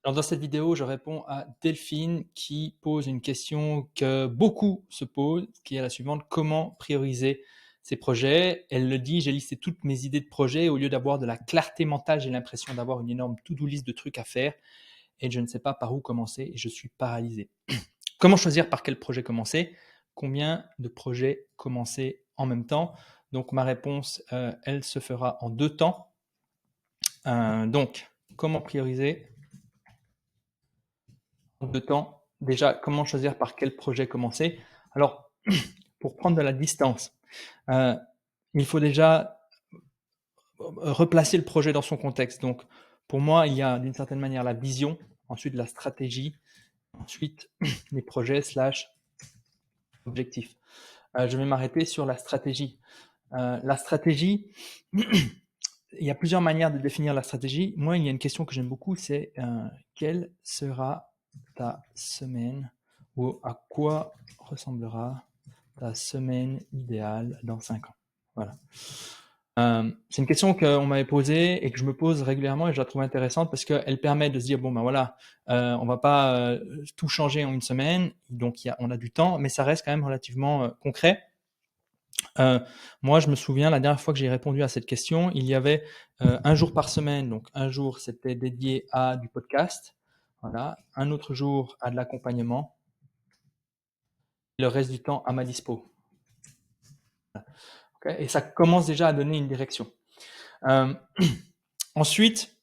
Alors dans cette vidéo, je réponds à Delphine qui pose une question que beaucoup se posent, qui est la suivante: comment prioriser ses projets? Elle le dit: j'ai listé toutes mes idées de projets, au lieu d'avoir de la clarté mentale, j'ai l'impression d'avoir une énorme to-do list de trucs à faire et je ne sais pas par où commencer et je suis paralysée. Comment choisir par quel projet commencer? Combien de projets commencer en même temps? Donc ma réponse, elle se fera en 2 temps. Donc comment prioriser? En 2 temps. Déjà, comment choisir par quel projet commencer? Alors, pour prendre de la distance, heu, il faut déjà replacer le projet dans son contexte. Donc, pour moi, il y a d'une certaine manière la vision, ensuite la stratégie, ensuite les projets/objectifs. Je vais m'arrêter sur la stratégie. La stratégie, il y a plusieurs manières de définir la stratégie. Moi, il y a une question que j'aime beaucoup, c'est quelle sera ta semaine ou à quoi ressemblera ta semaine idéale dans 5 ans? Voilà. C'est une question qu'on m'avait posée et que je me pose régulièrement et je la trouve intéressante parce qu'elle permet de se dire bon ben voilà, on va pas tout changer en une semaine, donc on a du temps, mais ça reste quand même relativement concret. Moi, je me souviens la dernière fois que j'ai répondu à cette question, il y avait 1 jour par semaine, donc un jour c'était dédié à du podcast, voilà, un autre jour à de l'accompagnement, le reste du temps à ma dispo. Okay, et ça commence déjà à donner une direction. Ensuite,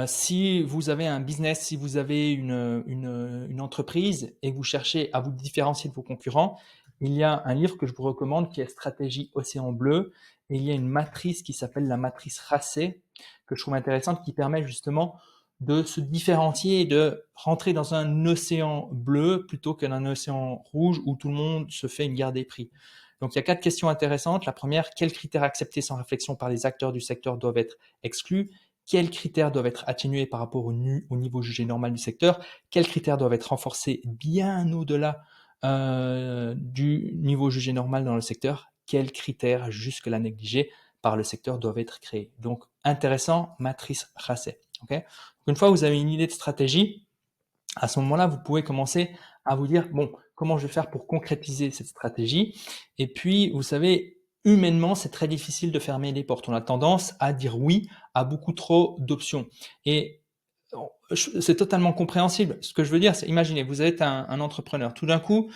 si vous avez un business, si vous avez une entreprise et que vous cherchez à vous différencier de vos concurrents, il y a un livre que je vous recommande qui est Stratégie Océan Bleu, et il y a une matrice qui s'appelle la matrice Racé, que je trouve intéressante, qui permet justement de se différencier et de rentrer dans un océan bleu plutôt qu'un océan rouge où tout le monde se fait une guerre des prix. Donc il y a 4 questions intéressantes. La première: quels critères acceptés sans réflexion par les acteurs du secteur doivent être exclus? Quels critères doivent être atténués par rapport au niveau jugé normal du secteur? Quels critères doivent être renforcés bien au-delà du niveau jugé normal dans le secteur? Quels critères jusque-là négligés par le secteur doivent être créés? Donc intéressant, matrice Racet. Okay, une fois que vous avez une idée de stratégie, à ce moment-là, vous pouvez commencer à vous dire, bon, comment je vais faire pour concrétiser cette stratégie? Et puis, vous savez, humainement, c'est très difficile de fermer les portes. On a tendance à dire oui à beaucoup trop d'options. Et c'est totalement compréhensible. Ce que je veux dire, c'est, imaginez, vous êtes un entrepreneur. Tout d'un coup,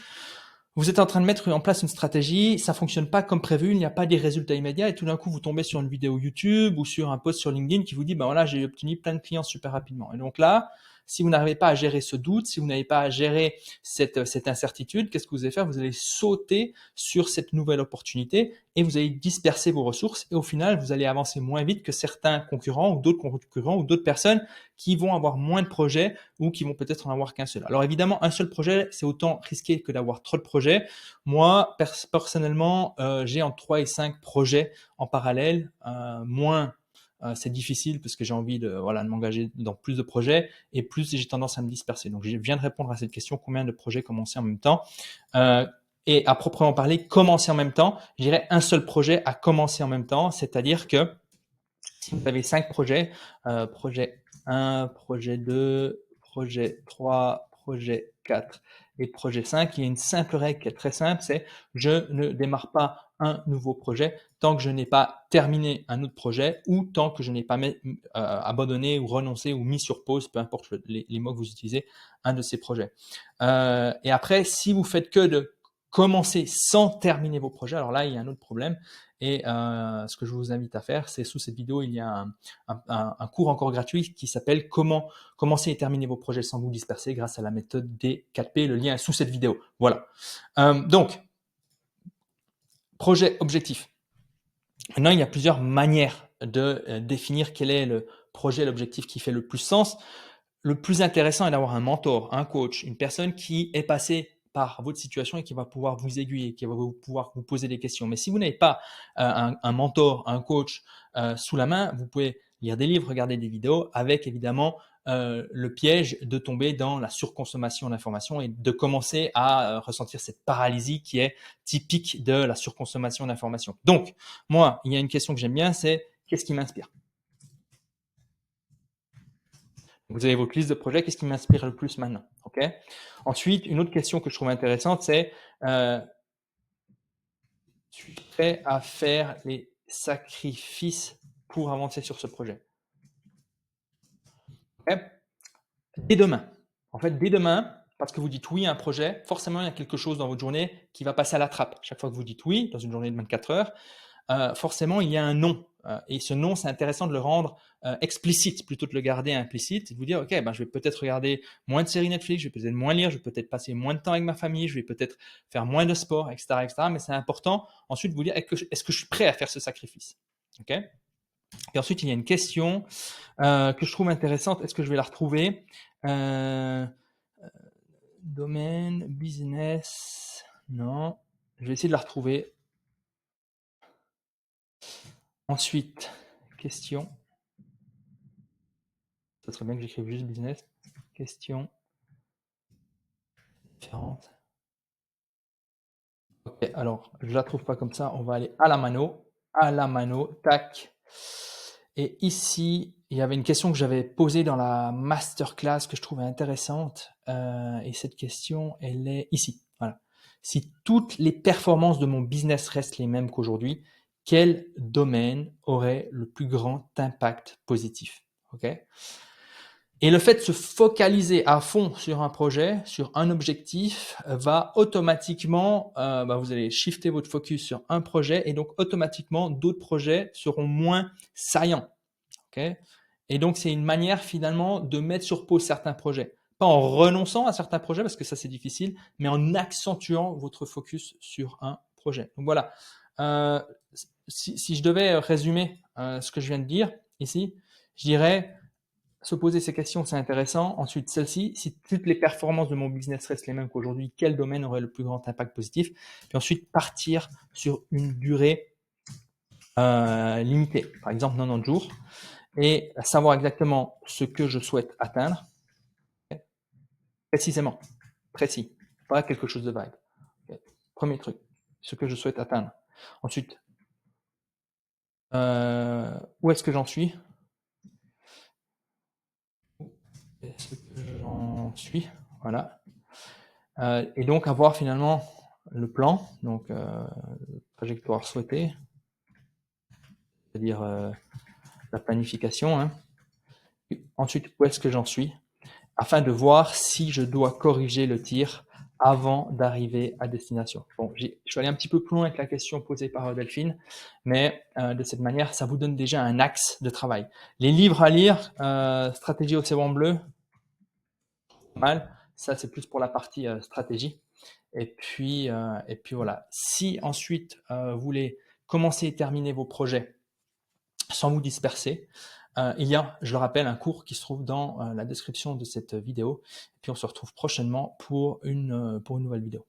vous êtes en train de mettre en place une stratégie, ça fonctionne pas comme prévu, il n'y a pas des résultats immédiats, et tout d'un coup, vous tombez sur une vidéo YouTube ou sur un post sur LinkedIn qui vous dit, ben voilà, j'ai obtenu plein de clients super rapidement. Et donc là, si vous n'arrivez pas à gérer ce doute, si vous n'avez pas à gérer cette incertitude, qu'est-ce que vous allez faire? Vous allez sauter sur cette nouvelle opportunité et vous allez disperser vos ressources, et au final, vous allez avancer moins vite que certains concurrents ou d'autres personnes qui vont avoir moins de projets ou qui vont peut-être en avoir qu'un seul. Alors évidemment, un seul projet, c'est autant risqué que d'avoir trop de projets. Moi, personnellement, j'ai entre 3 et 5 projets en parallèle. Moins, c'est difficile parce que j'ai envie de m'engager dans plus de projets, et plus j'ai tendance à me disperser. Donc je viens de répondre à cette question: combien de projets commencer en même temps? Et à proprement parler, commencer en même temps, je dirais un seul projet à commencer en même temps, c'est-à-dire que si vous avez 5 projets, projet 1, projet 2, projet 3, projet 4 et projet 5, il y a une simple règle qui est très simple, c'est: je ne démarre pas un nouveau projet tant que je n'ai pas terminé un autre projet, ou tant que je n'ai pas abandonné ou renoncé ou mis sur pause, peu importe les mots que vous utilisez, un de ces projets. Et après, si vous faites que de commencer sans terminer vos projets, alors là, il y a un autre problème. Et ce que je vous invite à faire, c'est, sous cette vidéo, il y a un cours encore gratuit qui s'appelle comment commencer et terminer vos projets sans vous disperser grâce à la méthode des 4P. Le lien est sous cette vidéo. Voilà. Donc, projet objectif. Maintenant, il y a plusieurs manières de définir quel est le projet, l'objectif qui fait le plus sens. Le plus intéressant est d'avoir un mentor, un coach, une personne qui est passée par votre situation et qui va pouvoir vous aiguiller, qui va pouvoir vous poser des questions. Mais si vous n'avez pas un mentor, un coach sous la main, vous pouvez lire des livres, regarder des vidéos, avec évidemment le piège de tomber dans la surconsommation d'informations et de commencer à ressentir cette paralysie qui est typique de la surconsommation d'informations. Donc, moi, il y a une question que j'aime bien, c'est: qu'est-ce qui m'inspire? Vous avez votre liste de projets, qu'est-ce qui m'inspire le plus maintenant? Ok. Ensuite, une autre question que je trouve intéressante, c'est je suis prêt à faire les sacrifices pour avancer sur ce projet. Okay. Dès demain. En fait, dès demain, parce que vous dites oui à un projet, forcément, il y a quelque chose dans votre journée qui va passer à la trappe. Chaque fois que vous dites oui, dans une journée de 24 heures, forcément, il y a un non. Et ce non, c'est intéressant de le rendre explicite plutôt que de le garder implicite. De vous dire, OK, ben, je vais peut-être regarder moins de séries Netflix, je vais peut-être moins lire, je vais peut-être passer moins de temps avec ma famille, je vais peut-être faire moins de sport, etc. etc. Mais c'est important ensuite de vous dire, est-ce que je suis prêt à faire ce sacrifice? OK. Et ensuite, il y a une question que je trouve intéressante. Est-ce que je vais la retrouver? Domaine, business, non. Je vais essayer de la retrouver. Ensuite, question. Ça serait bien que j'écrive juste business. Question. Différente. Ok, alors, je la trouve pas comme ça. On va aller à la mano. À la mano. Tac. Et ici, il y avait une question que j'avais posée dans la masterclass que je trouvais intéressante. Et cette question, elle est ici. Voilà. Si toutes les performances de mon business restent les mêmes qu'aujourd'hui, quel domaine aurait le plus grand impact positif? Ok. Et le fait de se focaliser à fond sur un projet, sur un objectif, va automatiquement, vous allez shifter votre focus sur un projet et donc automatiquement d'autres projets seront moins saillants. Okay. Et donc c'est une manière finalement de mettre sur pause certains projets. Pas en renonçant à certains projets parce que ça c'est difficile, mais en accentuant votre focus sur un projet. Donc voilà. Si je devais résumer ce que je viens de dire ici, je dirais se poser ces questions, c'est intéressant. Ensuite, celle-ci, si toutes les performances de mon business restent les mêmes qu'aujourd'hui, quel domaine aurait le plus grand impact positif? Puis ensuite, partir sur une durée limitée, par exemple 90 jours, et savoir exactement ce que je souhaite atteindre, précisément, précis, pas quelque chose de vague. Okay. Premier truc, ce que je souhaite atteindre. Ensuite, où est-ce que j'en suis? Est-ce que j'en suis? Voilà. Et donc avoir finalement le plan, donc trajectoire souhaitée, c'est-à-dire la planification. Hein. Ensuite, où est-ce que j'en suis, afin de voir si je dois corriger le tir avant d'arriver à destination. Bon, je suis allé un petit peu plus loin avec la question posée par Delphine, mais de cette manière, ça vous donne déjà un axe de travail. Les livres à lire, Stratégie au crayon bleu, mal. Ça, c'est plus pour la partie stratégie. Et puis voilà. Si ensuite vous voulez commencer et terminer vos projets sans vous disperser, il y a, je le rappelle, un cours qui se trouve dans la description de cette vidéo. Et puis on se retrouve prochainement pour une nouvelle vidéo.